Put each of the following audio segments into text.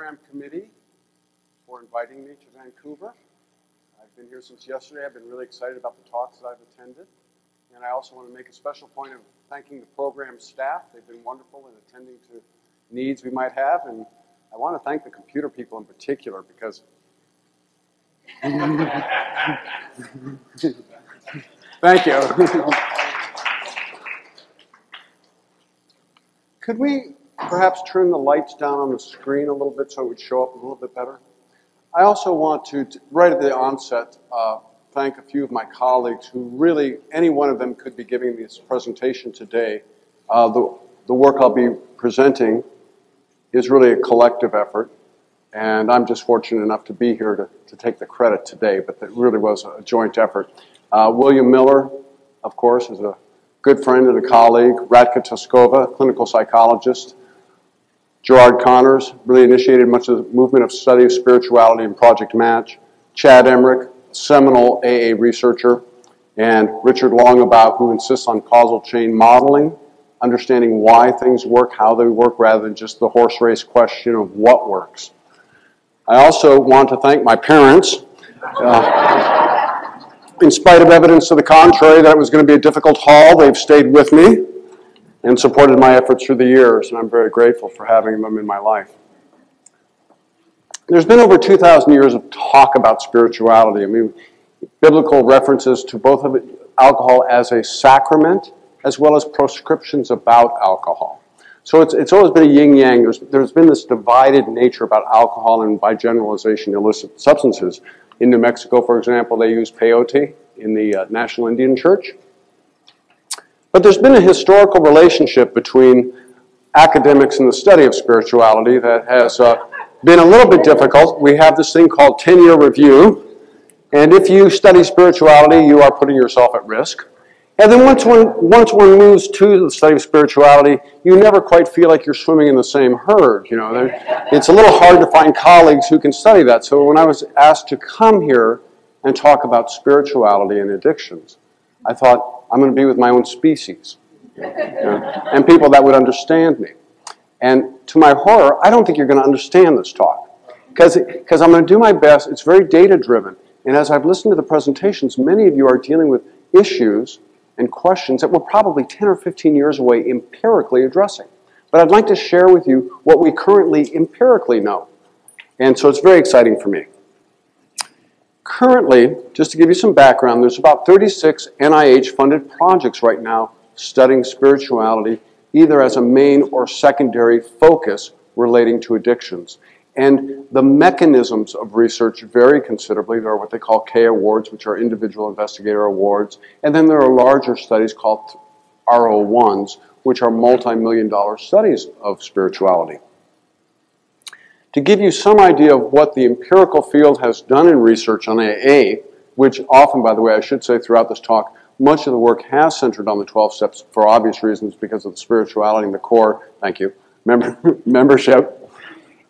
program committee for inviting me to Vancouver. I've been here since yesterday. I've been really excited about the talks that I've attended. And I also want to make a special point of thanking the program staff. They've been wonderful in attending to needs we might have. And I want to thank the computer people in particular because thank you. Could we perhaps turn the lights down on the screen a little bit so it would show up a little bit better? I also want to, right at the onset, thank a few of my colleagues who really, any one of them could be giving this presentation today. The work I'll be presenting is really a collective effort, and I'm just fortunate enough to be here to take the credit today, but it really was a joint effort. William Miller, of course, is a good friend and a colleague. Radka Toskova, clinical psychologist. Gerard Connors really initiated much of the movement of study of spirituality in Project Match. Chad Emmerich, seminal AA researcher. And Richard Longabout, who insists on causal chain modeling, understanding why things work, how they work, rather than just the horse race question of what works. I also want to thank my parents. In spite of evidence to the contrary that it was going to be a difficult haul, they've stayed with me and supported my efforts through the years, and I'm very grateful for having them in my life. There's been over 2,000 years of talk about spirituality. I mean, biblical references to both of it, alcohol as a sacrament, as well as proscriptions about alcohol. So it's always been a yin-yang. There's been this divided nature about alcohol and, by generalization, illicit substances. In New Mexico, for example, they use peyote in the National Indian Church. But there's been a historical relationship between academics and the study of spirituality that has been a little bit difficult. We have this thing called 10-year review, and if you study spirituality, you are putting yourself at risk. And then once one moves to the study of spirituality, you never quite feel like you're swimming in the same herd. You know, it's a little hard to find colleagues who can study that. So when I was asked to come here and talk about spirituality and addictions, I thought, I'm going to be with my own species, you know, and people that would understand me. And to my horror, I don't think you're going to understand this talk, because I'm going to do my best. It's very data-driven. And as I've listened to the presentations, many of you are dealing with issues and questions that we're probably 10 or 15 years away empirically addressing. But I'd like to share with you what we currently empirically know. And so it's very exciting for me. Currently, just to give you some background, there's about 36 NIH-funded projects right now studying spirituality, either as a main or secondary focus relating to addictions. And the mechanisms of research vary considerably. There are what they call K awards, which are individual investigator awards. And then there are larger studies called R01s, which are multi-million-dollar studies of spirituality. To give you some idea of what the empirical field has done in research on AA, which often, by the way, I should say throughout this talk, much of the work has centered on the 12 steps for obvious reasons because of the spirituality and the core, thank you, membership,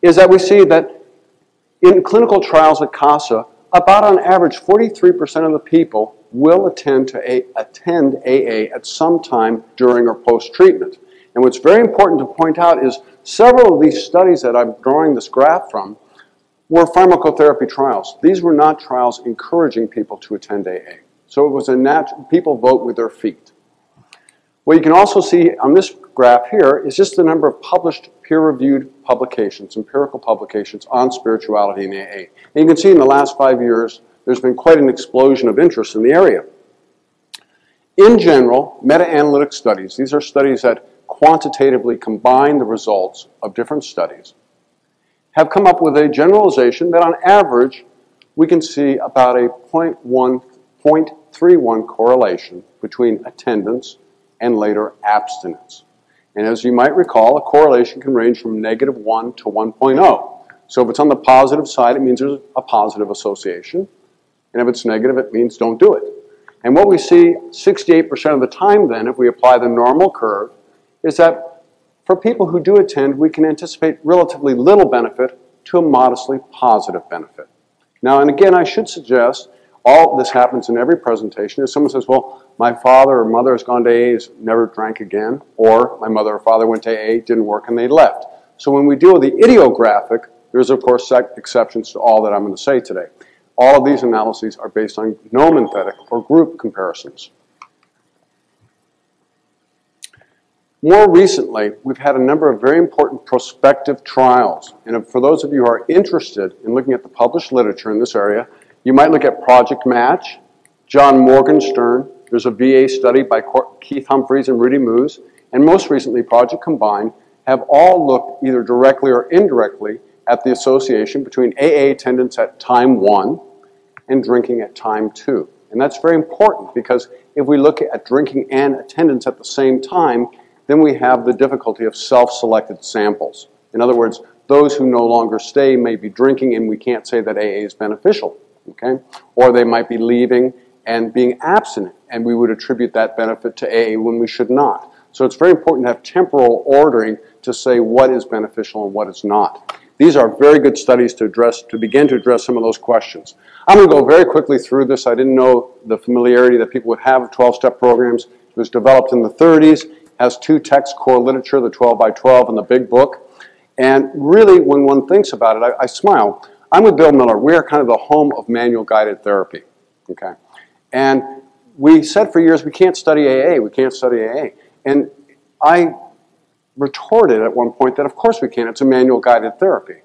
is that we see that in clinical trials at CASA, about on average 43% of the people will attend AA at some time during or post-treatment. And what's very important to point out is several of these studies that I'm drawing this graph from were pharmacotherapy trials. These were not trials encouraging people to attend AA. So it was a natural, people vote with their feet. What you can also see on this graph here is just the number of published peer-reviewed publications, empirical publications on spirituality in AA. And you can see in the last 5 years, there's been quite an explosion of interest in the area. In general, meta-analytic studies, these are studies that quantitatively combine the results of different studies, have come up with a generalization that on average, we can see about a 0.31 correlation between attendance and later abstinence. And as you might recall, a correlation can range from -1 to 1.0. So if it's on the positive side, it means there's a positive association. And if it's negative, it means don't do it. And what we see 68% of the time then, if we apply the normal curve, is that for people who do attend, we can anticipate relatively little benefit to a modestly positive benefit. Now, and again, I should suggest all this happens in every presentation. If someone says, well, my father or mother has gone to AA, has never drank again, or my mother or father went to AA, didn't work, and they left. So when we deal with the idiographic, There's, of course, exceptions to all that I'm going to say today. All of these analyses are based on nomenclatic or group comparisons. More recently, we've had a number of very important prospective trials. And for those of you who are interested in looking at the published literature in this area, you might look at Project Match, John Morgenstern. There's a VA study by Keith Humphreys and Rudy Moose. And most recently, Project Combine have all looked either directly or indirectly at the association between AA attendance at time 1 and drinking at time 2. And that's very important because if we look at drinking and attendance at the same time, then we have the difficulty of self-selected samples. In other words, those who no longer stay may be drinking and we can't say that AA is beneficial, okay? Or they might be leaving and being abstinent, and we would attribute that benefit to AA when we should not. So it's very important to have temporal ordering to say what is beneficial and what is not. These are very good studies to begin to address some of those questions. I'm going to go very quickly through this. I didn't know the familiarity that people would have with 12-step programs. It was developed in the 30s. Has 2 text core literature, the 12 by 12 and the big book. And really, when one thinks about it, I smile. I'm with Bill Miller. We are kind of the home of manual guided therapy, okay? And we said for years, we can't study AA, we can't study AA. And I retorted at one point that of course we can, it's a manual guided therapy.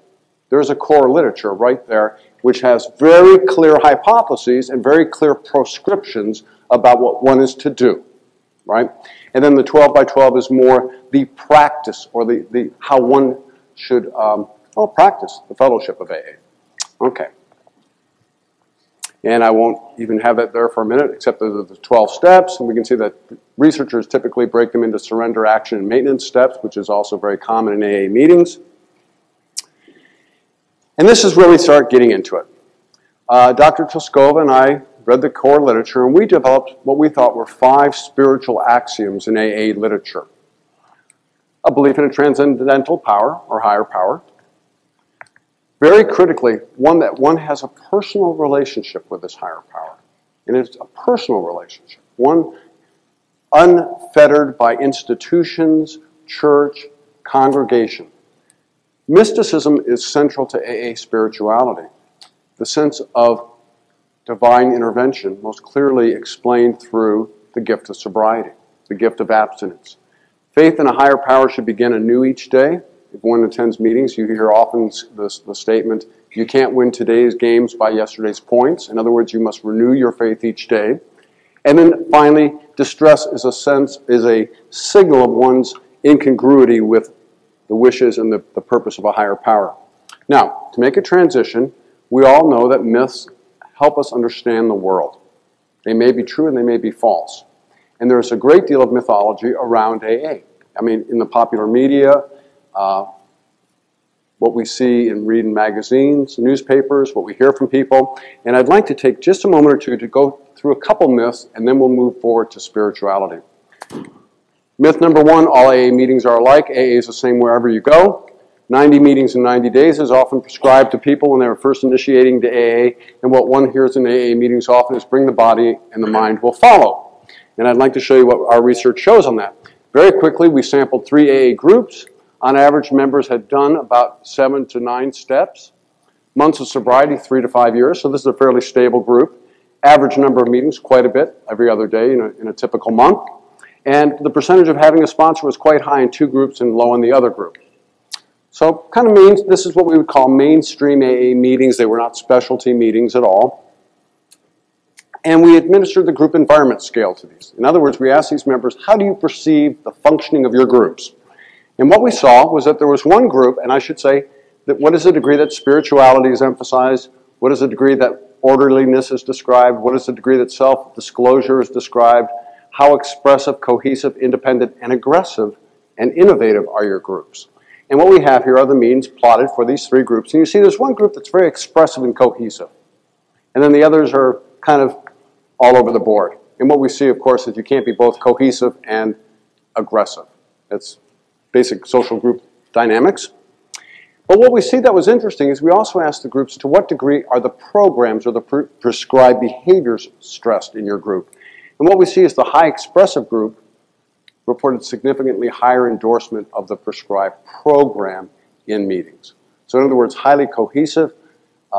There's a core literature right there which has very clear hypotheses and very clear prescriptions about what one is to do, right? And then the 12 by 12 is more the practice or the how one should practice the fellowship of AA. Okay. And I won't even have that there for a minute, except the 12 steps. And we can see that researchers typically break them into surrender, action, and maintenance steps, which is also very common in AA meetings. And this is where we start getting into it. Dr. Toskova and I read the core literature, and we developed what we thought were 5 spiritual axioms in AA literature. A belief in a transcendental power, or higher power. Very critically, one has a personal relationship with this higher power. And it's a personal relationship. One unfettered by institutions, church, congregation. Mysticism is central to AA spirituality. The sense of divine intervention, most clearly explained through the gift of sobriety, the gift of abstinence. Faith in a higher power should begin anew each day. If one attends meetings, you hear often the statement, you can't win today's games by yesterday's points. In other words, you must renew your faith each day. And then finally, distress is a signal of one's incongruity with the wishes and the purpose of a higher power. Now, to make a transition, we all know that myths help us understand the world. They may be true and they may be false. And there's a great deal of mythology around AA. I mean, in the popular media, what we see and read in magazines, newspapers, what we hear from people. And I'd like to take just a moment or two to go through a couple myths, and then we'll move forward to spirituality. Myth number 1, all AA meetings are alike. AA is the same wherever you go. 90 meetings in 90 days is often prescribed to people when they're first initiating to AA, and what one hears in AA meetings often is bring the body and the mind will follow. And I'd like to show you what our research shows on that. Very quickly, we sampled 3 AA groups. On average, members had done about 7 to 9 steps. Months of sobriety, 3 to 5 years, so this is a fairly stable group. Average number of meetings, quite a bit, every other day in a typical month. And the percentage of having a sponsor was quite high in 2 groups and low in the other group. So kind of means this is what we would call mainstream AA meetings. They were not specialty meetings at all. And we administered the group environment scale to these. In other words, we asked these members, how do you perceive the functioning of your groups? And what we saw was that there was one group, and I should say, that what is the degree that spirituality is emphasized? What is the degree that orderliness is described? What is the degree that self-disclosure is described? How expressive, cohesive, independent, and aggressive and innovative are your groups? And what we have here are the means plotted for these 3 groups. And you see there's one group that's very expressive and cohesive. And then the others are kind of all over the board. And what we see, of course, is you can't be both cohesive and aggressive. That's basic social group dynamics. But what we see that was interesting is we also asked the groups to what degree are the programs or the prescribed behaviors stressed in your group. And what we see is the high expressive group reported significantly higher endorsement of the prescribed program in meetings. So in other words, highly cohesive,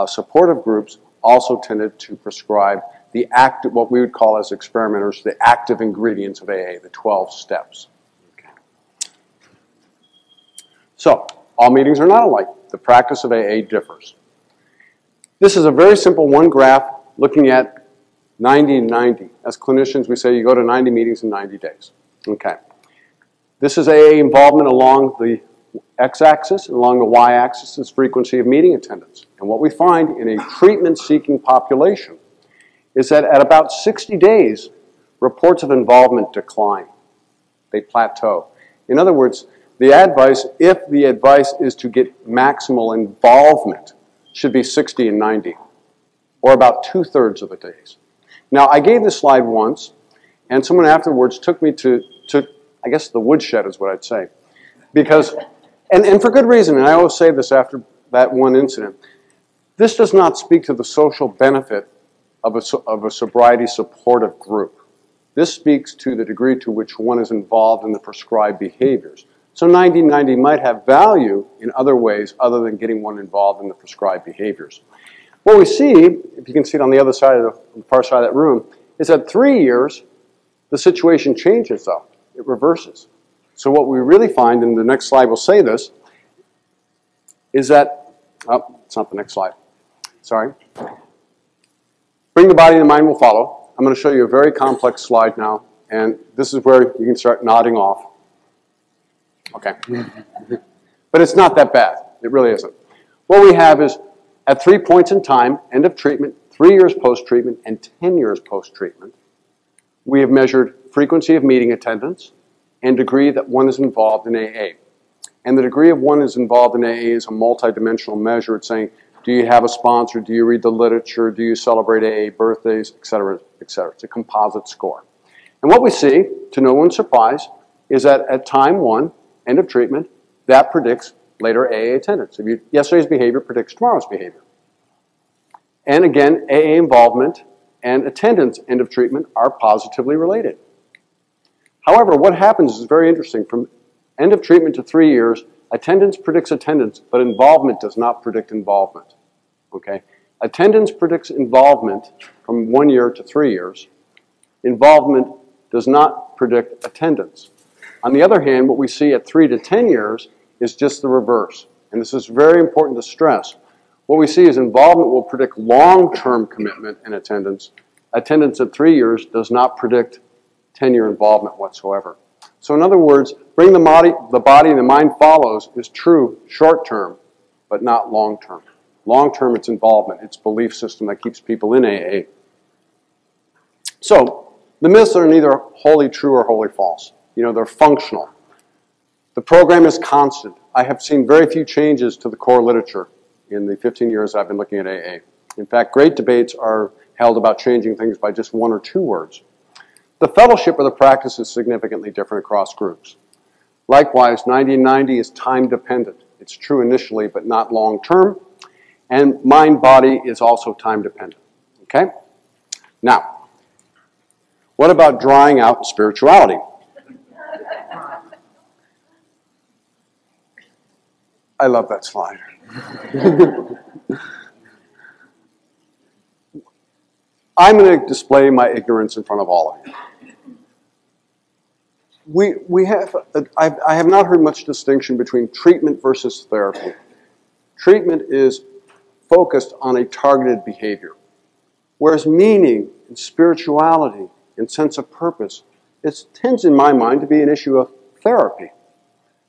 supportive groups also tended to prescribe the active, what we would call as experimenters, the active ingredients of AA, the 12 steps. Okay. So, all meetings are not alike. The practice of AA differs. This is a very simple one graph looking at 90 and 90. As clinicians, we say you go to 90 meetings in 90 days. Okay. This is AA involvement along the x-axis, and along the y-axis is frequency of meeting attendance. And what we find in a treatment-seeking population is that at about 60 days, reports of involvement decline. They plateau. In other words, the advice, if the advice is to get maximal involvement, should be 60 and 90, or about 2/3 of the days. Now, I gave this slide once, and someone afterwards took me to I guess the woodshed is what I'd say. Because, and for good reason, and I always say this after that one incident, this does not speak to the social benefit of a sobriety supportive group. This speaks to the degree to which one is involved in the prescribed behaviors. So 90-90 might have value in other ways other than getting one involved in the prescribed behaviors. What we see, if you can see it on the other side of the far side of that room, is that 3 years, the situation changes though. It reverses. So what we really find, and the next slide will say this, is that, oh, it's not the next slide. Sorry. Bring the body and the mind will follow. I'm going to show you a very complex slide now, and this is where you can start nodding off. Okay. But it's not that bad. It really isn't. What we have is, at 3 points in time, end of treatment, 3 years post-treatment, and 10 years post-treatment, we have measured frequency of meeting attendance and degree that one is involved in AA. And the degree of one is involved in AA is a multidimensional measure. It's saying, do you have a sponsor? Do you read the literature? Do you celebrate AA birthdays, et cetera, et cetera? It's a composite score. And what we see, to no one's surprise, is that at time 1, end of treatment, that predicts later AA attendance. Yesterday's behavior predicts tomorrow's behavior. And again, AA involvement and attendance, end of treatment, are positively related. However, what happens is very interesting. From end of treatment to 3 years, attendance predicts attendance, but involvement does not predict involvement. Okay? Attendance predicts involvement from 1 year to 3 years. Involvement does not predict attendance. On the other hand, what we see at 3 to 10 years is just the reverse. And this is very important to stress. What we see is involvement will predict long-term commitment and attendance. Attendance at 3 years does not predict 10-year involvement whatsoever. So in other words, bring the body and the mind follows is true short-term, but not long-term. Long-term, it's involvement. It's belief system that keeps people in AA. So the myths are neither wholly true or wholly false. You know, they're functional. The program is constant. I have seen very few changes to the core literature in the 15 years I've been looking at AA. In fact, great debates are held about changing things by just 1 or 2 words. The fellowship of the practice is significantly different across groups. Likewise, 90-90 is time-dependent. It's true initially, but not long-term. And mind-body is also time-dependent. Okay? Now, what about drying out spirituality? I love that slide. I'm going to display my ignorance in front of all of you. I have not heard much distinction between treatment versus therapy. Treatment is focused on a targeted behavior, whereas meaning and spirituality and sense of purpose, it tends in my mind to be an issue of therapy.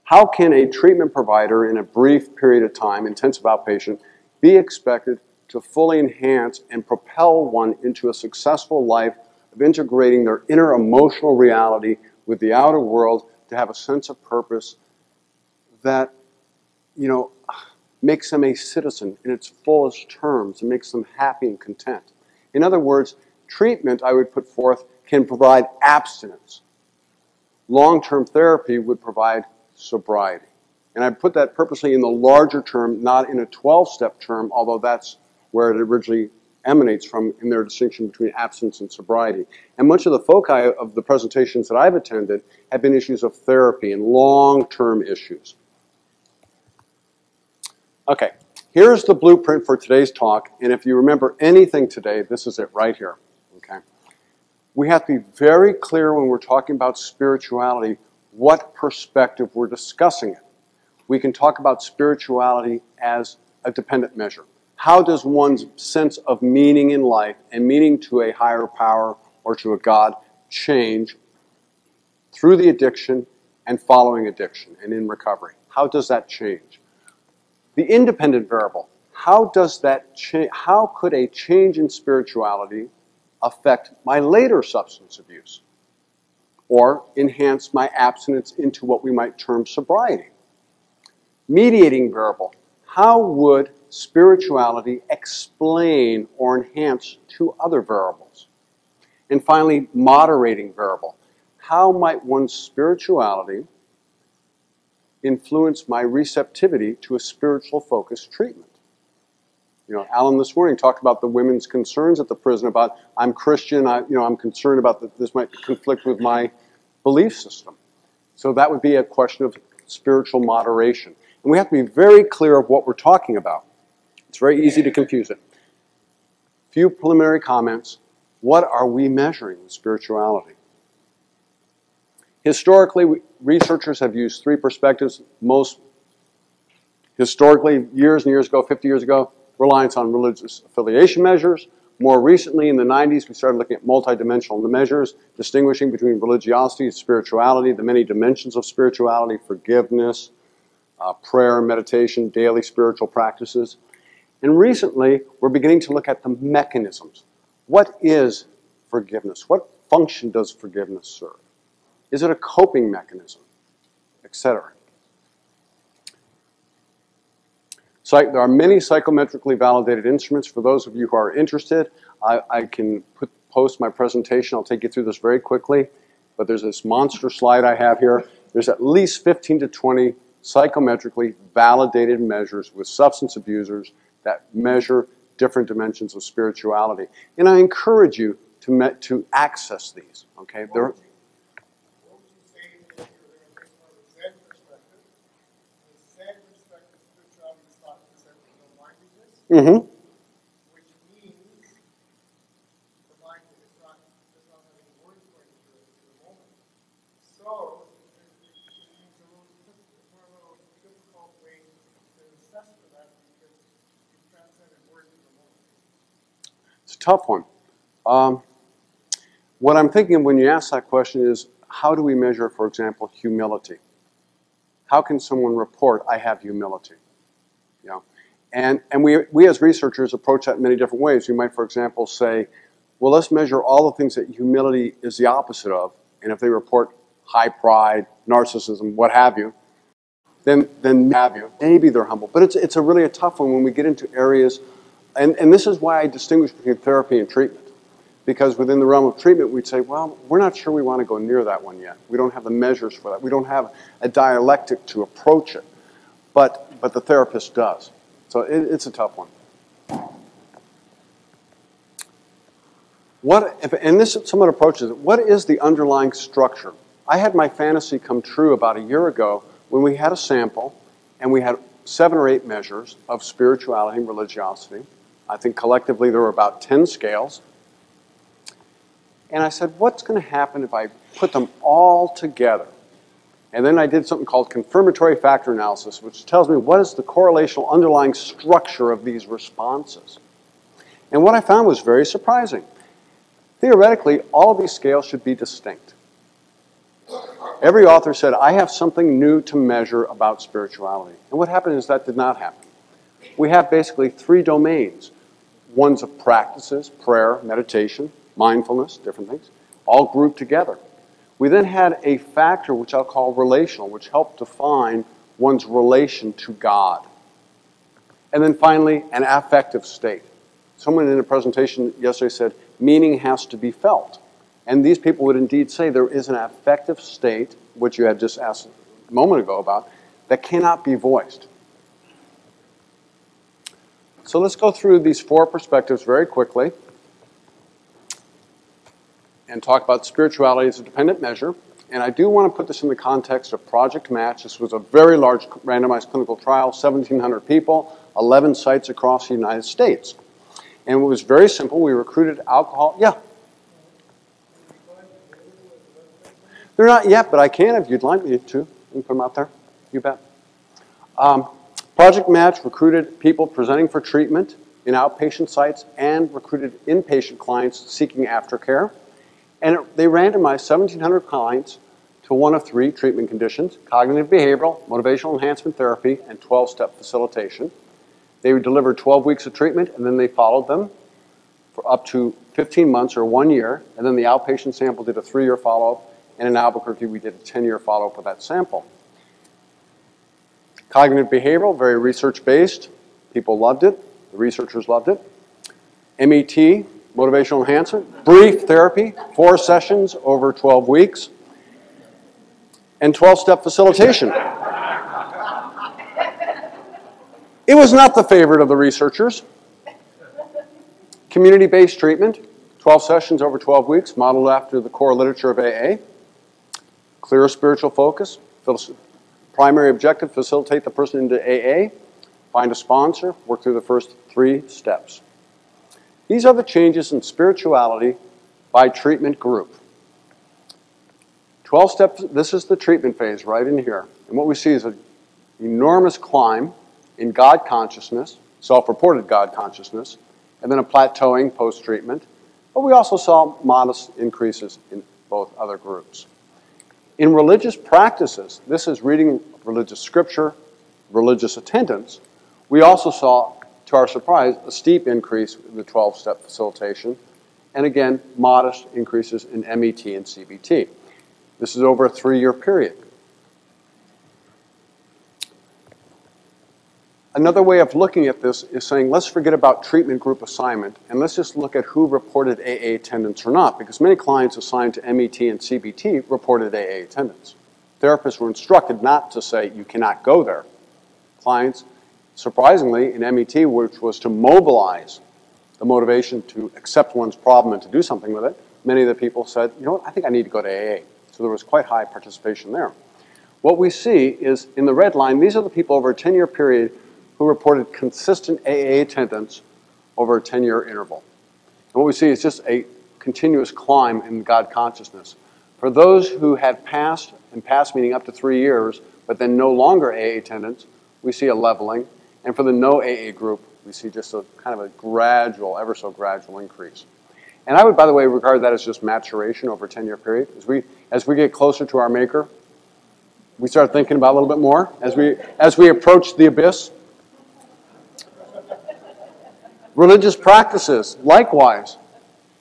How can a treatment provider in a brief period of time, intensive outpatient, be expected to fully enhance and propel one into a successful life of integrating their inner emotional reality with the outer world to have a sense of purpose that, you know, makes them a citizen in its fullest terms and makes them happy and content? In other words, treatment, I would put forth, can provide abstinence. Long-term therapy would provide sobriety. And I put that purposely in the larger term, not in a 12-step term, although that's where it originally emanates from in their distinction between abstinence and sobriety. And much of the foci of the presentations that I've attended have been issues of therapy and long-term issues. Okay, here's the blueprint for today's talk, and if you remember anything today, this is it right here, okay? We have to be very clear when we're talking about spirituality what perspective we're discussing it. We can talk about spirituality as a dependent measure. How does one's sense of meaning in life and meaning to a higher power or to a God change through the addiction and following addiction and in recovery? How does that change? The independent variable, how could a change in spirituality affect my later substance abuse or enhance my abstinence into what we might term sobriety? Mediating variable, how would spirituality explain or enhance two other variables? And finally, moderating variable, how might one's spirituality influence my receptivity to a spiritual focused treatment? You know, Alan this morning talked about the women's concerns at the prison about, I'm Christian, I'm concerned about that this might conflict with my belief system. So that would be a question of spiritual moderation. And we have to be very clear of what we're talking about. It's very easy to confuse it. Few preliminary comments. What are we measuring with spirituality? Historically, researchers have used three perspectives. Most historically, years and years ago, 50 years ago, reliance on religious affiliation measures. More recently, in the 90s, we started looking at multidimensional measures, distinguishing between religiosity and spirituality, the many dimensions of spirituality, forgiveness, prayer, meditation, daily spiritual practices. And recently, we're beginning to look at the mechanisms. What is forgiveness? What function does forgiveness serve? Is it a coping mechanism? Etc. There are many psychometrically validated instruments. For those of you who are interested, I can post my presentation. I'll take you through this very quickly. But there's this monster slide I have here. There's at least 15 to 20 psychometrically validated measures with substance abusers that measure different dimensions of spirituality. And I encourage you to access these. Okay? Mm-hmm. Which means the mind does not have any words going into it at the moment. So it means a little difficult way to assess for that because you transcended words in the moment. It's a tough one. What I'm thinking when you ask that question is, how do we measure, for example, humility? How can someone report, I have humility? You know? And we as researchers approach that in many different ways. You might, for example, say, well, let's measure all the things that humility is the opposite of. And if they report high pride, narcissism, what have you, then maybe they're humble. But it's really a tough one when we get into areas, and this is why I distinguish between therapy and treatment. Because within the realm of treatment, we'd say, well, we're not sure we want to go near that one yet. We don't have the measures for that. We don't have a dialectic to approach it. But the therapist does. So it's a tough one. And this somewhat approaches it. What is the underlying structure? I had my fantasy come true about a year ago when we had a sample and we had 7 or 8 measures of spirituality and religiosity. I think collectively there were about 10 scales. And I said, what's going to happen if I put them all together? And then I did something called confirmatory factor analysis, which tells me what is the correlational underlying structure of these responses. And what I found was very surprising. Theoretically, all of these scales should be distinct. Every author said, I have something new to measure about spirituality. And what happened is that did not happen. We have basically 3 domains. One's of practices, prayer, meditation, mindfulness, different things, all grouped together. We then had a factor which I'll call relational, which helped define one's relation to God. And then finally, an affective state. Someone in a presentation yesterday said, meaning has to be felt. And these people would indeed say there is an affective state, which you had just asked a moment ago about, that cannot be voiced. So let's go through these 4 perspectives very quickly and talk about spirituality as a dependent measure. And I do want to put this in the context of Project Match. This was a very large randomized clinical trial, 1,700 people, 11 sites across the United States. And it was very simple. We recruited alcohol. Yeah. They're not yet, but I can if you'd like me to. You can put them out there. You bet. Project Match recruited people presenting for treatment in outpatient sites and recruited inpatient clients seeking aftercare. And they randomized 1,700 clients to one of 3 treatment conditions: cognitive behavioral, motivational enhancement therapy, and 12-step facilitation. They delivered 12 weeks of treatment, and then they followed them for up to 15 months or 1 year. And then the outpatient sample did a 3-year follow-up. And in Albuquerque, we did a 10-year follow-up with that sample. Cognitive behavioral, very research-based. People loved it. The researchers loved it. MET, motivational enhancement, brief therapy, 4 sessions over 12 weeks. And 12-step facilitation. It was not the favorite of the researchers. Community-based treatment, 12 sessions over 12 weeks, modeled after the core literature of AA. Clear spiritual focus. Primary objective, facilitate the person into AA. Find a sponsor. Work through the first 3 steps. These are the changes in spirituality by treatment group. 12 steps, this is the treatment phase right in here. And what we see is an enormous climb in God consciousness, self-reported God consciousness, and then a plateauing post-treatment. But we also saw modest increases in both other groups. In religious practices, this is reading religious scripture, religious attendance, we also saw, to our surprise, a steep increase in the 12-step facilitation, and again, modest increases in MET and CBT. This is over a 3-year period. Another way of looking at this is saying, let's forget about treatment group assignment, and let's just look at who reported AA attendance or not, because many clients assigned to MET and CBT reported AA attendance. Therapists were instructed not to say, you cannot go there. Clients, surprisingly, in MET, which was to mobilize the motivation to accept one's problem and to do something with it, many of the people said, you know what, I think I need to go to AA. So there was quite high participation there. What we see is, in the red line, these are the people over a 10-year period who reported consistent AA attendance over a 10-year interval. And what we see is just a continuous climb in God consciousness. For those who had passed, and passed meaning up to 3 years, but then no longer AA attendance, we see a leveling. And for the no AA group, we see just a kind of a gradual, ever so gradual increase. And I would, by the way, regard that as just maturation over a 10-year period. As we get closer to our maker, we start thinking about a little bit more as we approach the abyss. Religious practices, likewise,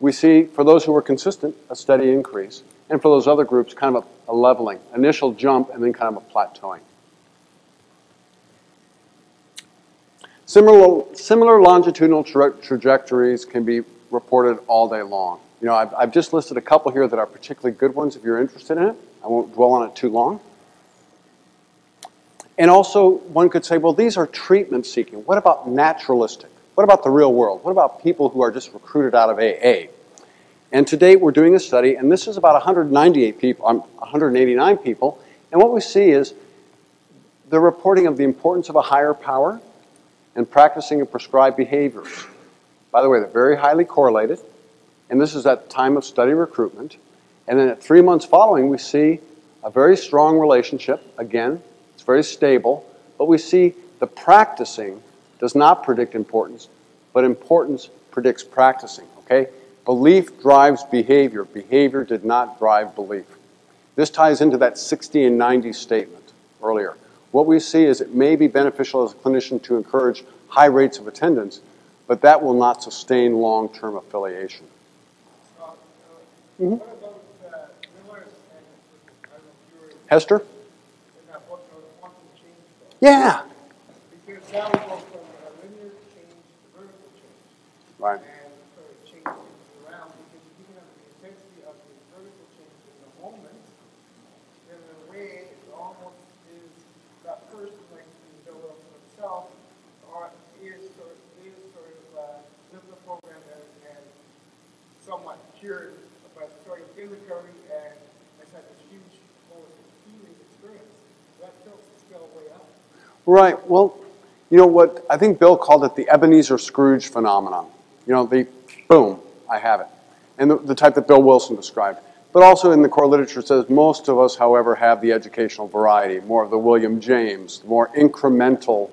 we see, for those who were consistent, a steady increase. And for those other groups, kind of a leveling, initial jump, and then kind of a plateauing. Similar longitudinal trajectories can be reported all day long. You know, I've just listed a couple here that are particularly good ones if you're interested in it. I won't dwell on it too long. And also, one could say, well, these are treatment seeking. What about naturalistic? What about the real world? What about people who are just recruited out of AA? And to date, we're doing a study, and this is about 198 people, 189 people, and what we see is the reporting of the importance of a higher power and practicing of prescribed behaviors. By the way, they're very highly correlated, and this is at the time of study recruitment. And then at 3 months following, we see a very strong relationship. Again, it's very stable, but we see the practicing does not predict importance, but importance predicts practicing, okay? Belief drives behavior. Behavior did not drive belief. This ties into that 60 and 90 statement earlier. What we see is it may be beneficial as a clinician to encourage high rates of attendance, but that will not sustain long-term affiliation. What about Miller's and I don't know if you were Hester? in that book, Quantum Change book? Yeah. Because that would go from a linear change to vertical change. Right. And sort of change things around, because if you can have the intensity of the vertical change in the moment, then in a way it almost is that person like to build up for himself, or is sort of live the program and somewhat cured, but sort of in recovery and has had this huge Right. Well, you know what? I think Bill called it the Ebenezer Scrooge phenomenon. You know, the boom, I have it. And the type that Bill Wilson described. But also in the core literature it says most of us, however, have the educational variety, more of the William James, more incremental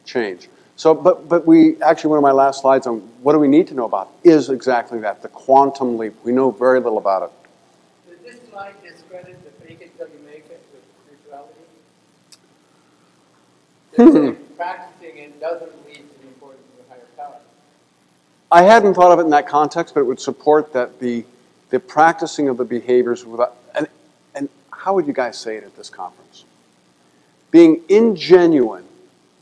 change. So, but we, actually one of my last slides on what do we need to know about is exactly that, the quantum leap. We know very little about it. Does this slide discredit the fake it till you make it with spirituality? Practicing it doesn't lead to the importance of a higher power. I hadn't thought of it in that context, but it would support that the practicing of the behaviors without, and how would you guys say it at this conference? Being ingenuine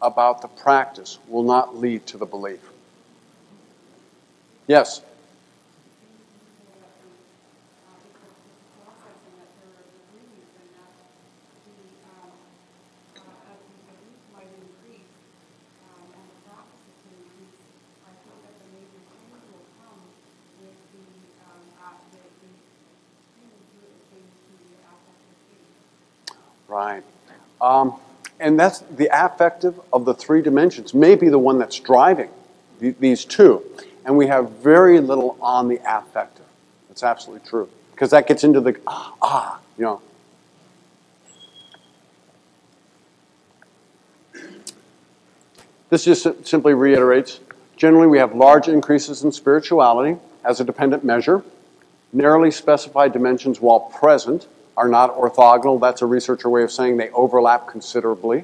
about the practice will not lead to the belief. Yes? Right. And that's the affective of the three dimensions, may be the one that's driving these two. And we have very little on the affective. That's absolutely true. Because that gets into the, you know. This just simply reiterates, generally we have large increases in spirituality as a dependent measure. Narrowly specified dimensions, while present, are not orthogonal. That's a researcher way of saying they overlap considerably.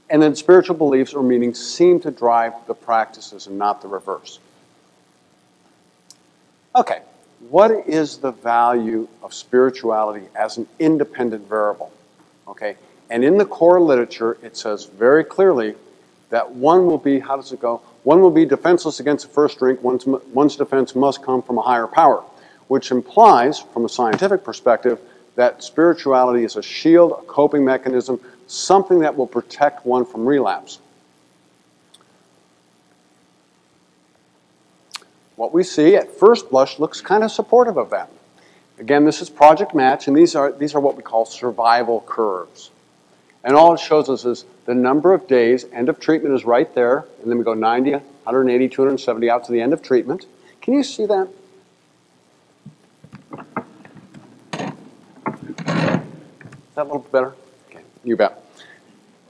And then spiritual beliefs or meanings seem to drive the practices and not the reverse. Okay, what is the value of spirituality as an independent variable? Okay, and in the core literature, it says very clearly that one will be, how does it go? One will be defenseless against the first drink. One's defense must come from a higher power, which implies, from a scientific perspective, that spirituality is a shield, a coping mechanism, something that will protect one from relapse. What we see at first blush looks kind of supportive of that. Again, this is Project Match, and these are what we call survival curves. And all it shows us is the number of days, end of treatment is right there, and then we go 90, 180, 270 out to the end of treatment. Can you see that? Is that a little bit better? Okay, you bet.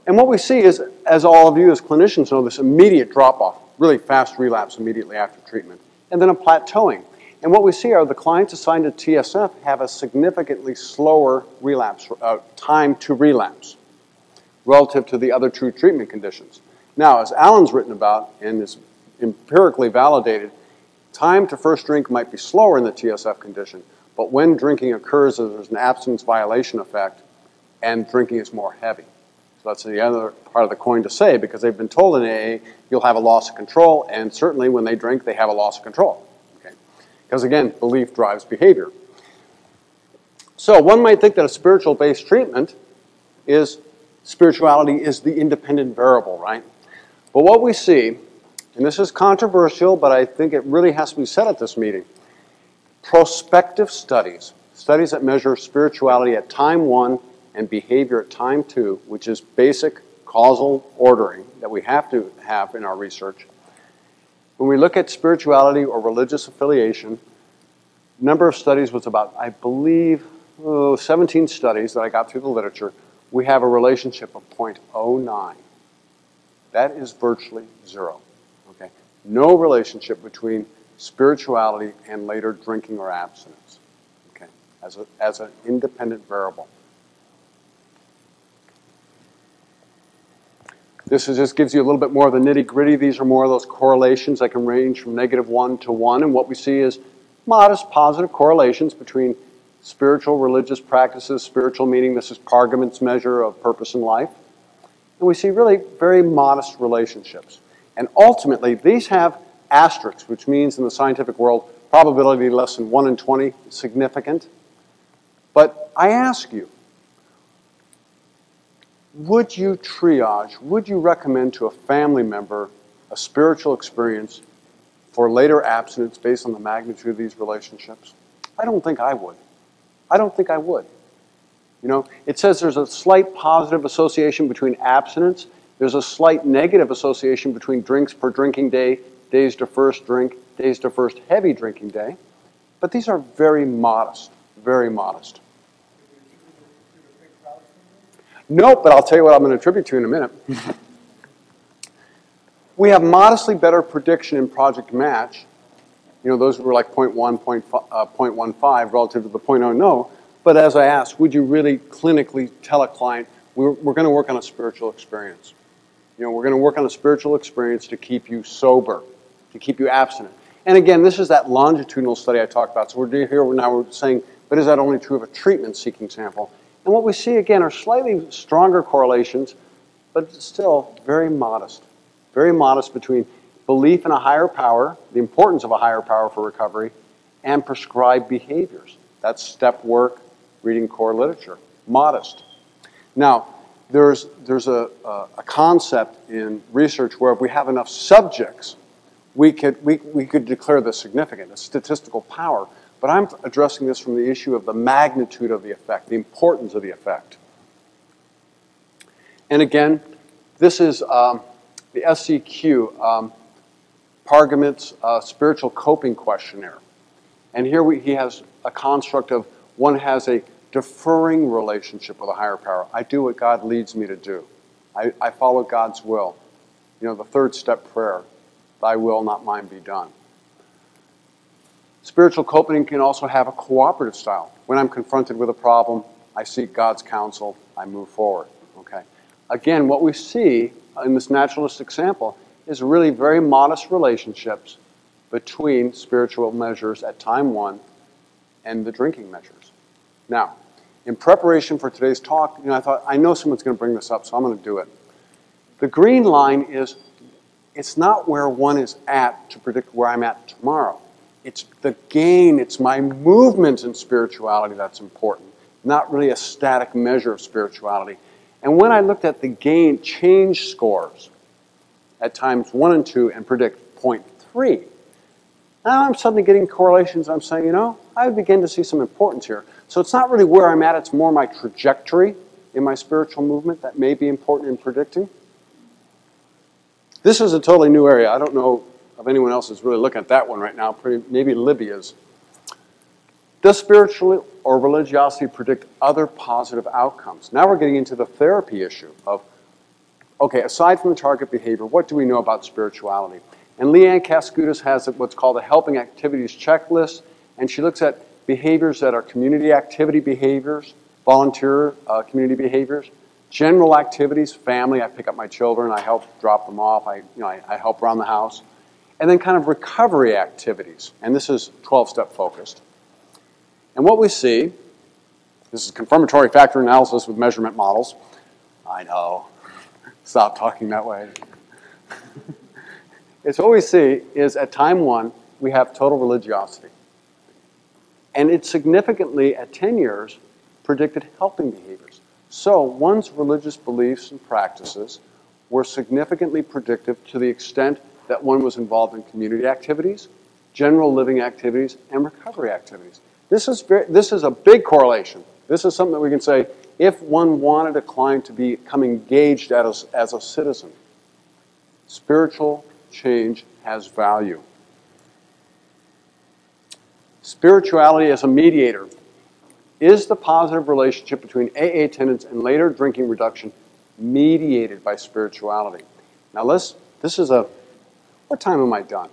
And what we see is, as all of you as clinicians know, this immediate drop-off, really fast relapse immediately after treatment, and then a plateauing. And what we see are the clients assigned to TSF have a significantly slower relapse, time to relapse relative to the other two treatment conditions. Now, as Alan's written about and is empirically validated, time to first drink might be slower in the TSF condition, but when drinking occurs, there's an abstinence violation effect, and drinking is more heavy. So that's the other part of the coin to say, because they've been told in AA, you'll have a loss of control, and certainly when they drink, they have a loss of control. Okay? Because again, belief drives behavior. So one might think that a spiritual-based treatment is, spirituality is the independent variable, right? But what we see, and this is controversial, but I think it really has to be said at this meeting, prospective studies, studies that measure spirituality at time 1 and behavior at time 2, which is basic causal ordering that we have to have in our research. When we look at spirituality or religious affiliation, number of studies was about, I believe, 17 studies that I got through the literature. We have a relationship of 0.09. That is virtually zero. Okay? No relationship between spirituality and later drinking or abstinence, okay, as an independent variable. This just gives you a little bit more of the nitty-gritty. These are more of those correlations that can range from -1 to 1, and what we see is modest positive correlations between spiritual, religious practices, spiritual meaning. This is Pargament's measure of purpose in life. And we see really very modest relationships. And ultimately, these have asterisks, which means in the scientific world, probability less than 1 in 20 is significant. But I ask you, would you triage, would you recommend to a family member a spiritual experience for later abstinence based on the magnitude of these relationships? I don't think I would. I don't think I would. You know, it says there's a slight positive association between abstinence There's a slight negative association between drinks per drinking day, days to first drink, days to first heavy drinking day. But these are very modest, very modest. Nope, but I'll tell you what I'm going to attribute to in a minute. We have modestly better prediction in Project Match. You know, those were like 0.1, 0.15 relative to the 0.0 no. But as I asked, would you really clinically tell a client, we're going to work on a spiritual experience? You know, we're going to work on a spiritual experience to keep you sober, to keep you abstinent. And again, this is that longitudinal study I talked about. So we're here now, we're saying, but is that only true of a treatment-seeking sample? And what we see, again, are slightly stronger correlations, but still very modest. Very modest between belief in a higher power, the importance of a higher power for recovery, and prescribed behaviors. That's step work, reading core literature. Modest. Now, there's a concept in research where if we have enough subjects, we could declare this significant, a statistical power. But I'm addressing this from the issue of the magnitude of the effect, the importance of the effect. And again, this is the SCQ, Pargamit's spiritual coping questionnaire. And here he has a construct of one has a deferring relationship with a higher power. I do what God leads me to do. I follow God's will. You know, the third step prayer, thy will, not mine, be done. Spiritual coping can also have a cooperative style. When I'm confronted with a problem, I seek God's counsel, I move forward. Okay. Again, what we see in this naturalistic sample is really very modest relationships between spiritual measures at time one and the drinking measures. Now, in preparation for today's talk, I thought, I know someone's going to bring this up, so I'm going to do it. The green line is, it's not where one is at to predict where I'm at tomorrow. It's the gain, it's my movement in spirituality that's important, not really a static measure of spirituality. And when I looked at the gain change scores at times 1 and 2 and predict 0.3, now I'm suddenly getting correlations. I'm saying, I begin to see some importance here. So it's not really where I'm at, it's more my trajectory in my spiritual movement that may be important in predicting. This is a totally new area. I don't know if anyone else is really looking at that one right now. Maybe Libya's. Does spiritual or religiosity predict other positive outcomes? Now we're getting into the therapy issue of, okay, aside from the target behavior, what do we know about spirituality? And Leanne Cascudas has what's called a helping activities checklist, and she looks at behaviors that are community activity behaviors, volunteer community behaviors, general activities, family, I pick up my children, I help drop them off, I help around the house, and then kind of recovery activities, and this is 12-step focused. And what we see, this is confirmatory factor analysis with measurement models. I know, stop talking that way. It's what we see is at time 1, we have total religiosity. And it significantly, at 10 years, predicted helping behaviors. So one's religious beliefs and practices were significantly predictive to the extent that one was involved in community activities, general living activities, and recovery activities. This is a big correlation. This is something that we can say, if one wanted a client to become engaged as a citizen, spiritual change has value. Spirituality as a mediator. Is the positive relationship between AA attendance and later drinking reduction mediated by spirituality? Now what time am I done?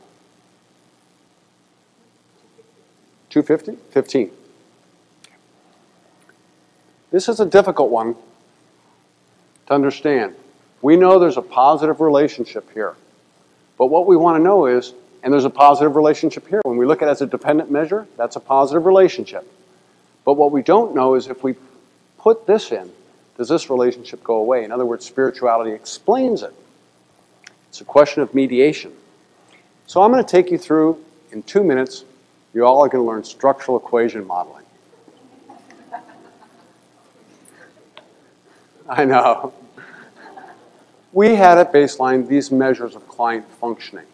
2:50? 15. This is a difficult one to understand. We know there's a positive relationship here. But what we want to know is, and there's a positive relationship here. When we look at it as a dependent measure, that's a positive relationship. But what we don't know is if we put this in, does this relationship go away? In other words, spirituality explains it. It's a question of mediation. So I'm going to take you through, in 2 minutes, you all are going to learn structural equation modeling. I know. We had at baseline these measures of client functioning.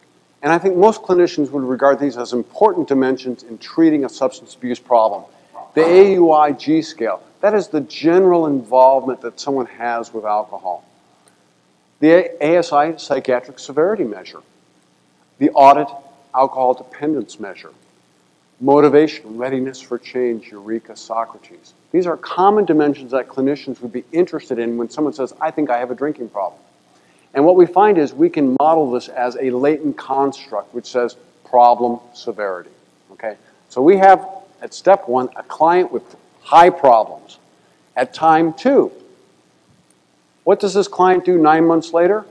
And I think most clinicians would regard these as important dimensions in treating a substance abuse problem. The AUI-G scale, that is the general involvement that someone has with alcohol. the ASI psychiatric severity measure, the audit alcohol dependence measure, motivation, readiness for change, Eureka, Socrates. These are common dimensions that clinicians would be interested in when someone says, I think I have a drinking problem. And what we find is we can model this as a latent construct which says problem severity. Okay? So we have, at step 1, a client with high problems. At time 2, what does this client do 9 months later?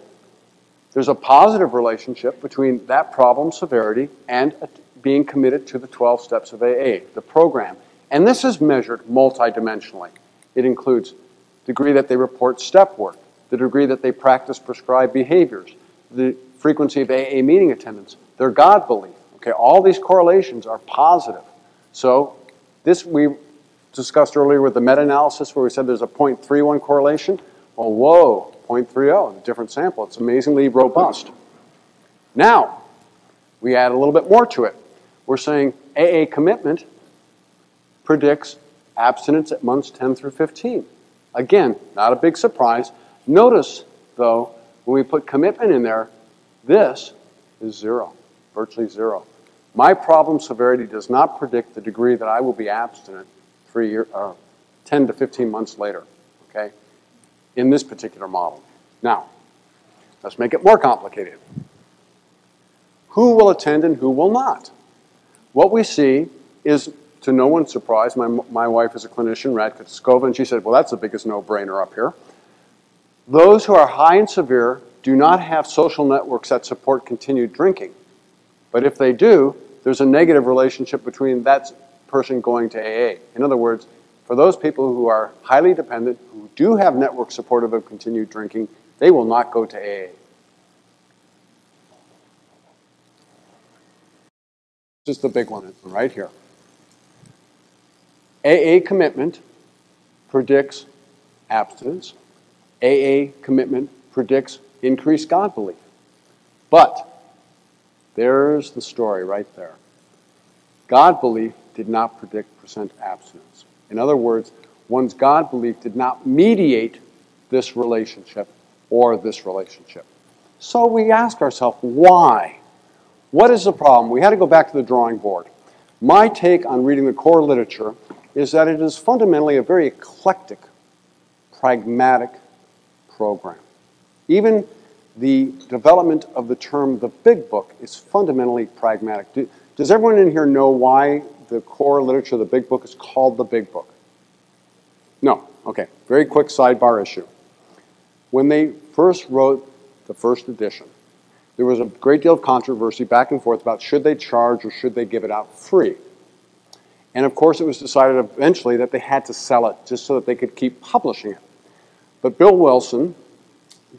There's a positive relationship between that problem severity and being committed to the 12 steps of AA, the program. And this is measured multidimensionally. It includes the degree that they report step work, the degree that they practice prescribed behaviors, the frequency of AA meeting attendance, their God belief. Okay, all these correlations are positive. So this we discussed earlier with the meta-analysis where we said there's a 0.31 correlation. Well, whoa, 0.30, a different sample. It's amazingly robust. Now, we add a little bit more to it. We're saying AA commitment predicts abstinence at months 10 through 15. Again, not a big surprise. Notice, though, when we put commitment in there, this is 0, virtually 0. My problem severity does not predict the degree that I will be abstinent 10 to 15 months later, okay, in this particular model. Now, let's make it more complicated. Who will attend and who will not? What we see is, to no one's surprise, my wife is a clinician, Radka Skova, and she said, well, that's the biggest no-brainer up here. Those who are high and severe do not have social networks that support continued drinking. But if they do, there's a negative relationship between that person going to AA. In other words, for those people who are highly dependent, who do have networks supportive of continued drinking, they will not go to AA. This is the big one right here. AA commitment predicts abstinence. AA commitment predicts increased God belief. But there's the story right there. God belief did not predict % abstinence. In other words, one's God belief did not mediate this relationship or this relationship. So we ask ourselves, why? What is the problem? We had to go back to the drawing board. My take on reading the core literature is that it is fundamentally a very eclectic, pragmatic program. Even the development of the term the big book is fundamentally pragmatic. Does everyone in here know why the core literature of the big book is called the big book? No. Okay. Very quick sidebar issue. When they first wrote the first edition, there was a great deal of controversy back and forth about should they charge or should they give it out free. And of course, it was decided eventually that they had to sell it just so that they could keep publishing it. But Bill Wilson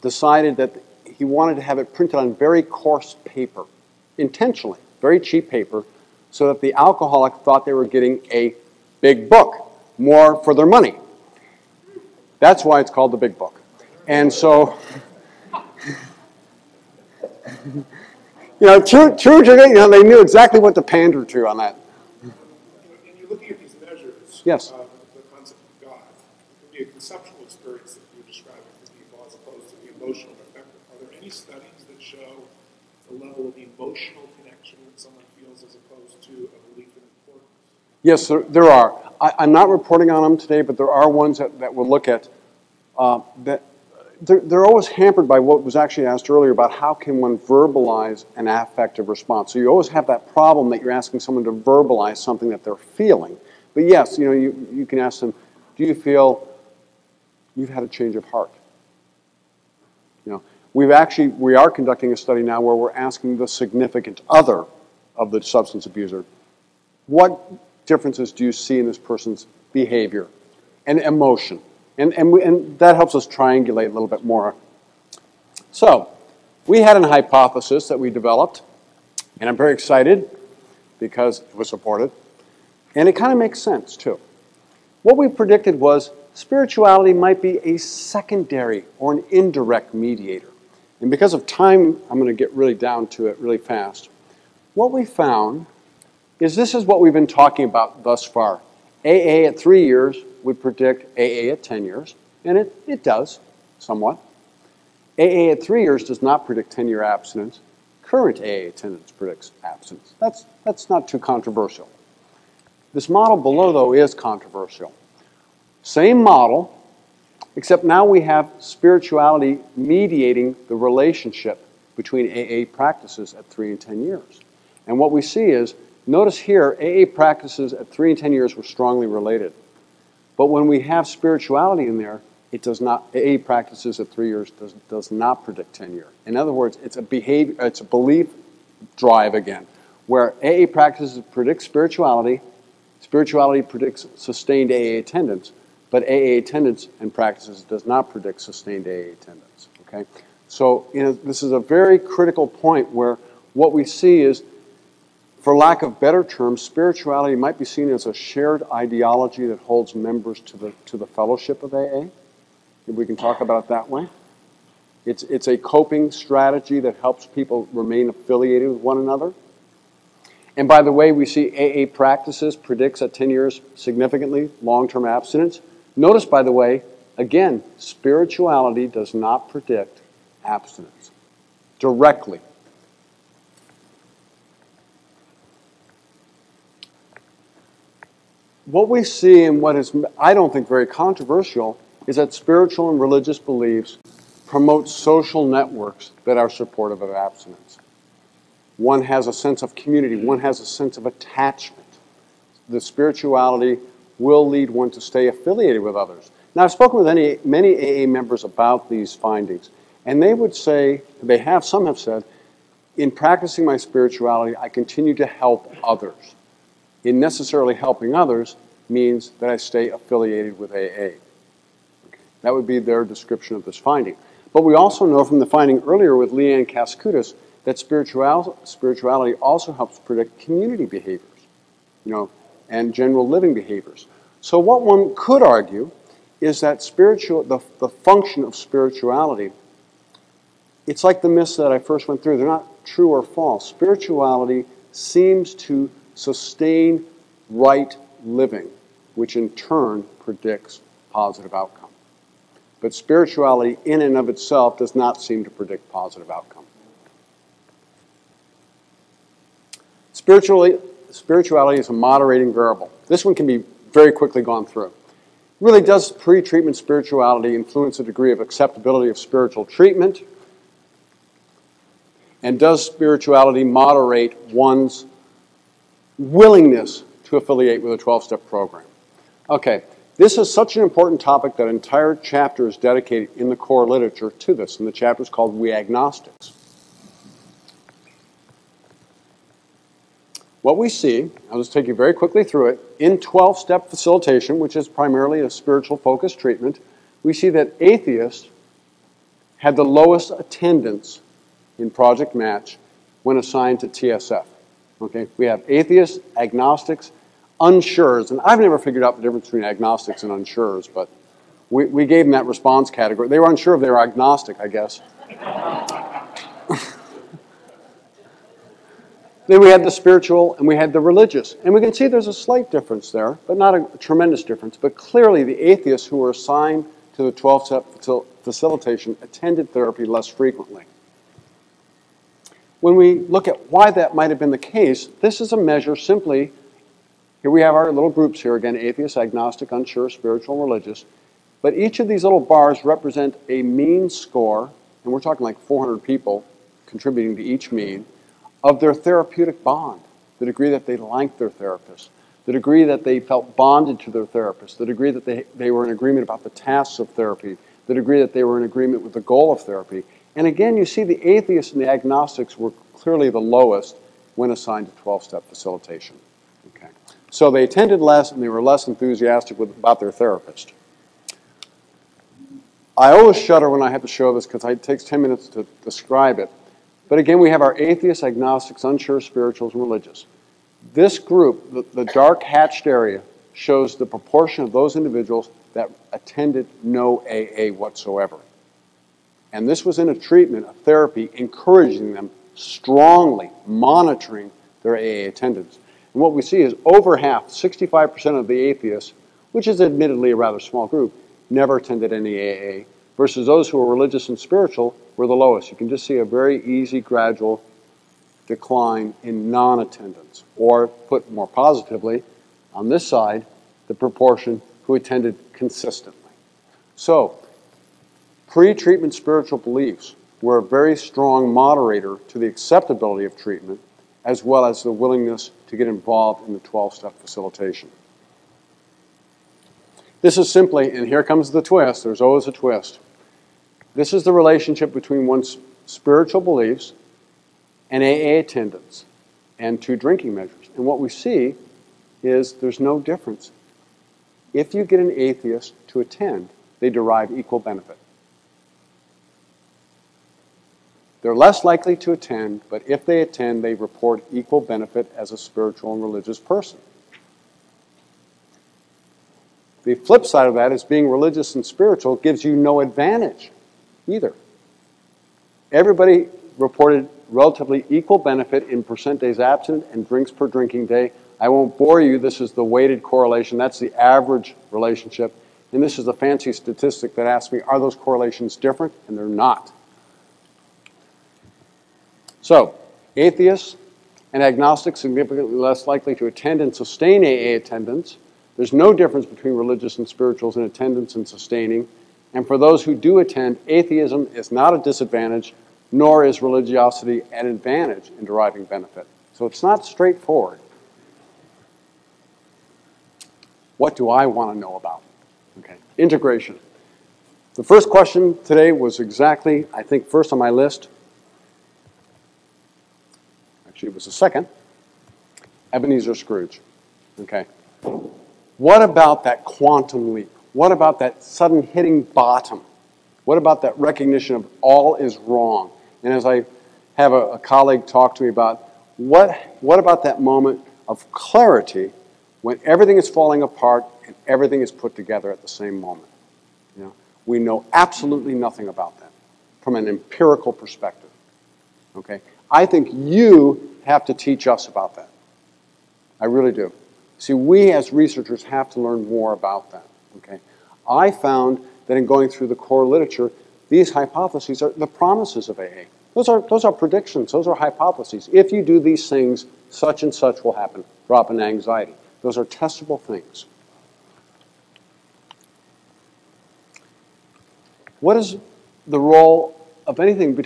decided that he wanted to have it printed on very coarse paper, intentionally, very cheap paper, so that the alcoholic thought they were getting a big book, more for their money. That's why it's called the big book. And so, they knew exactly what to pander to on that. And you're looking at these measures Yes. of the concept of God. It could be a conceptual experience that you're describing for people as opposed to the emotional effect. Are there any studies that show the level of emotional connection that someone feels as opposed to a belief in importance? Yes, there are. I'm not reporting on them today, but there are ones that we'll look at. That they're always hampered by what was actually asked earlier about how can one verbalize an affective response. So you always have that problem that you're asking someone to verbalize something that they're feeling. But yes, you can ask them, do you feel you've had a change of heart? We are conducting a study now where we're asking the significant other of the substance abuser, what differences do you see in this person's behavior and emotion? And that helps us triangulate a little bit more. So, we had a hypothesis that we developed, and I'm very excited because it was supported. And it kind of makes sense, too. What we predicted was spirituality might be a secondary or an indirect mediator. And because of time, I'm going to get really down to it really fast. What we found is this is what we've been talking about thus far. AA at 3 years would predict AA at 10 years, and it does, somewhat. AA at 3 years does not predict 10-year abstinence. Current AA attendance predicts abstinence. That's not too controversial. This model below, though, is controversial. Same model, except now we have spirituality mediating the relationship between AA practices at 3 and 10 years. And what we see is, notice here, AA practices at 3 and 10 years were strongly related. But when we have spirituality in there, it does not, AA practices at 3 years does not predict 10 years. In other words, it's a belief drive again, where AA practices predict spirituality, spirituality predicts sustained AA attendance, but AA attendance and practices does not predict sustained AA attendance. Okay? So this is a very critical point where what we see is, for lack of better terms, spirituality might be seen as a shared ideology that holds members to the fellowship of AA. If we can talk about it that way. It's a coping strategy that helps people remain affiliated with one another. And by the way, we see AA practices predicts at 10 years significantly long-term abstinence. Notice, by the way, again, spirituality does not predict abstinence directly. What we see, and what is, I don't think, very controversial, is that spiritual and religious beliefs promote social networks that are supportive of abstinence. One has a sense of community. One has a sense of attachment. The spirituality will lead one to stay affiliated with others. Now, I've spoken with many AA members about these findings, and they would say, some have said, in practicing my spirituality, I continue to help others. In necessarily helping others means that I stay affiliated with AA. Okay. That would be their description of this finding. But we also know from the finding earlier with Leanne Cascutis that spirituality also helps predict community behaviors, and general living behaviors. So what one could argue is that the function of spirituality, it's like the myths that I first went through. They're not true or false. Spirituality seems to sustain right living, which in turn predicts positive outcome. But spirituality in and of itself does not seem to predict positive outcome. Spirituality is a moderating variable. This one can be very quickly gone through. Really, does pre-treatment spirituality influence the degree of acceptability of spiritual treatment? And does spirituality moderate one's willingness to affiliate with a 12-step program? Okay, this is such an important topic that an entire chapter is dedicated in the core literature to this, and the chapter is called We Agnostics. What we see, I'll just take you very quickly through it, in 12-step facilitation, which is primarily a spiritual-focused treatment, we see that atheists had the lowest attendance in Project Match when assigned to TSF. Okay, we have atheists, agnostics, unsurers, and I've never figured out the difference between agnostics and unsurers, but we gave them that response category. They were unsure if they were agnostic, I guess. Then we had the spiritual and we had the religious. And we can see there's a slight difference there, but not a tremendous difference. But clearly the atheists who were assigned to the 12-step facilitation attended therapy less frequently. When we look at why that might have been the case, this is a measure simply, here we have our little groups here again, atheist, agnostic, unsure, spiritual, religious. But each of these little bars represent a mean score, and we're talking like 400 people contributing to each mean, of their therapeutic bond, the degree that they liked their therapist, the degree that they felt bonded to their therapist, the degree that they were in agreement about the tasks of therapy, the degree that they were in agreement with the goal of therapy. And again, you see the atheists and the agnostics were clearly the lowest when assigned to 12-step facilitation. Okay. So they attended less and they were less enthusiastic about their therapist. I always shudder when I have to show this because it takes 10 minutes to describe it. But again, we have our atheists, agnostics, unsure, spirituals, and religious. This group, the dark hatched area, shows the proportion of those individuals that attended no AA whatsoever. And this was in a treatment, a therapy, encouraging them strongly, monitoring their AA attendance. And what we see is over half, 65% of the atheists, which is admittedly a rather small group, never attended any AA. versus those who are religious and spiritual were the lowest. You can just see a very easy, gradual decline in non-attendance. Or, put more positively, on this side, the proportion who attended consistently. So, pre-treatment spiritual beliefs were a very strong moderator to the acceptability of treatment, as well as the willingness to get involved in the 12-step facilitation. This is simply, and here comes the twist, there's always a twist. This is the relationship between one's spiritual beliefs and AA attendance and 2 drinking measures. And what we see is there's no difference. If you get an atheist to attend, they derive equal benefit. They're less likely to attend, but if they attend, they report equal benefit as a spiritual and religious person. The flip side of that is being religious and spiritual gives you no advantage either. Everybody reported relatively equal benefit in percent days abstinent and drinks per drinking day. I won't bore you. This is the weighted correlation. That's the average relationship. And this is a fancy statistic that asks me, are those correlations different? And they're not. So, atheists and agnostics significantly less likely to attend and sustain AA attendance. There's no difference between religious and spirituals in attendance and sustaining. And for those who do attend, atheism is not a disadvantage, nor is religiosity an advantage in deriving benefit. So it's not straightforward. What do I want to know about? Okay, integration. The first question today was exactly, I think, first on my list. Actually, it was the second. Ebenezer Scrooge. Okay. What about that quantum leap? What about that sudden hitting bottom? What about that recognition of all is wrong? And as I have a colleague talk to me about, what about that moment of clarity when everything is falling apart and everything is put together at the same moment? You know, we know absolutely nothing about that from an empirical perspective. Okay? I think you have to teach us about that. I really do. See, we as researchers have to learn more about that. Okay? I found that in going through the core literature, these hypotheses are the promises of AA. Those are predictions. Those are hypotheses. If you do these things, such and such will happen. Drop in anxiety. Those are testable things. What is the role of anything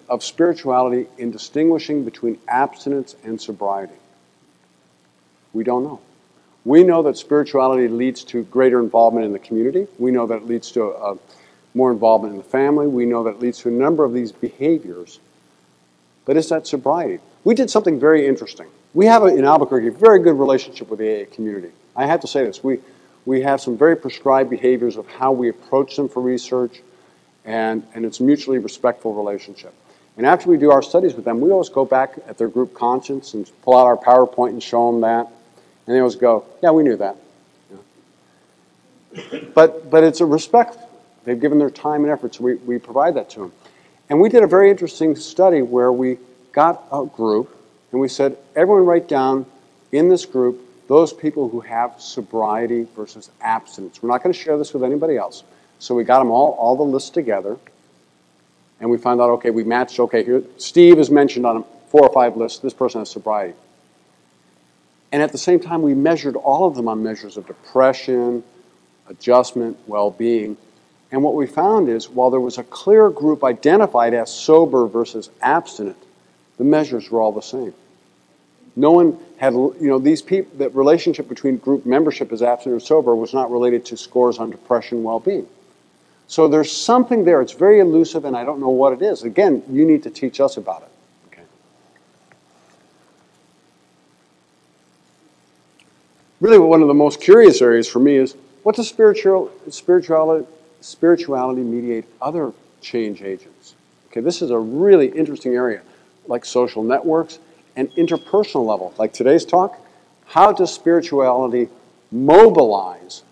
of spirituality in distinguishing between abstinence and sobriety? We don't know. We know that spirituality leads to greater involvement in the community. We know that it leads to more involvement in the family. We know that it leads to a number of these behaviors. But is that sobriety? We did something very interesting. We have, in Albuquerque, a very good relationship with the AA community. I have to say this. We have some very prescribed behaviors of how we approach them for research, and it's a mutually respectful relationship. And after we do our studies with them, we always go back at their group conscience and pull out our PowerPoint and show them that. And they always go, yeah, we knew that. Yeah. But it's a respect. They've given their time and effort, so we provide that to them. And we did a very interesting study where we got a group, and we said, everyone write down in this group those people who have sobriety versus abstinence. We're not going to share this with anybody else. So we got them all the lists together, and we found out, okay, we matched, okay, here, Steve is mentioned on 4 or 5 lists. This person has sobriety. And at the same time, we measured all of them on measures of depression, adjustment, well-being. And what we found is, while there was a clear group identified as sober versus abstinent, the measures were all the same. No one had, these people, the relationship between group membership as abstinent or sober was not related to scores on depression, well-being. So there's something there. It's very elusive, and I don't know what it is. Again, you need to teach us about it. Okay. Really, one of the most curious areas for me is, what does spirituality mediate other change agents? Okay, this is a really interesting area, like social networks and interpersonal level, like today's talk. How does spirituality mobilize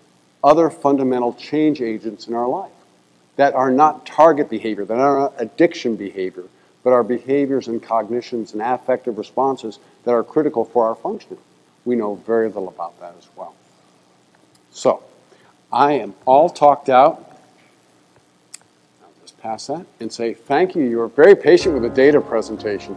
other fundamental change agents in our life that are not target behavior, that are not addiction behavior, but are behaviors and cognitions and affective responses that are critical for our functioning? We know very little about that as well. So, I am all talked out. Just pass that and say, thank you. You were very patient with the data presentation.